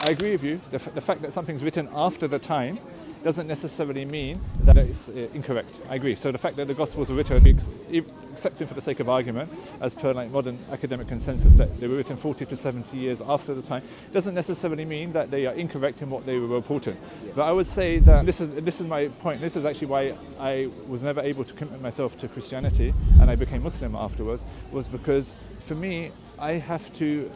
I agree with you. The fact that something's written after the time doesn't necessarily mean that it's incorrect. I agree. So the fact that the Gospels were written, accepting for the sake of argument, as per like modern academic consensus, that they were written 40 to 70 years after the time, doesn't necessarily mean that they are incorrect in what they were reporting. But I would say that this is my point. This is actually why I was never able to commit myself to Christianity, and I became Muslim afterwards, was because for me, I have to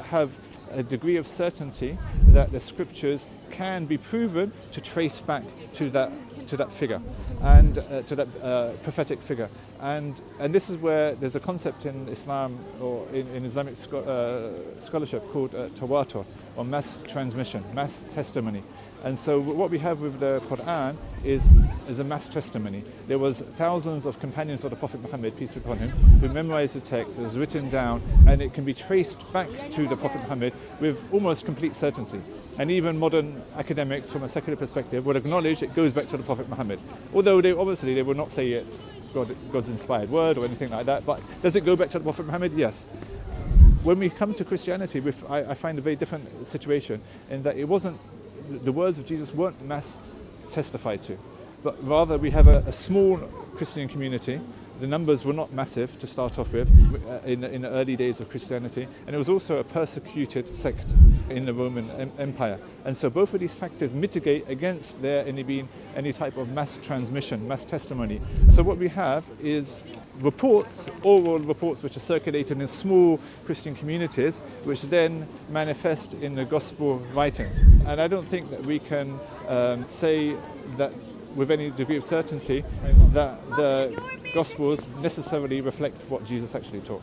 have a degree of certainty that the scriptures can be proven to trace back to that figure and to that prophetic figure, and this is where there's a concept in Islam or in Islamic scholarship called tawātur, or mass transmission, mass testimony. And so what we have with the Qur'an is a mass testimony. There was thousands of companions of the Prophet Muhammad, peace be upon him, who memorized the text. It was written down, and it can be traced back to the Prophet Muhammad with almost complete certainty. And even modern academics, from a secular perspective, would acknowledge it goes back to the Prophet Muhammad. Although they would not say it's God's inspired word or anything like that. But does it go back to the Prophet Muhammad? Yes. When we come to Christianity, I find a very different situation in that the words of Jesus weren't mass testified to, but rather we have a small Christian community. The numbers were not massive to start off with in the early days of Christianity, and it was also a persecuted sect in the Roman Empire. And so both of these factors mitigate against there being any type of mass transmission, mass testimony. So what we have is oral reports which are circulated in small Christian communities, which then manifest in the gospel writings. And I don't think that we can say that with any degree of certainty that the Gospels necessarily reflect what Jesus actually taught.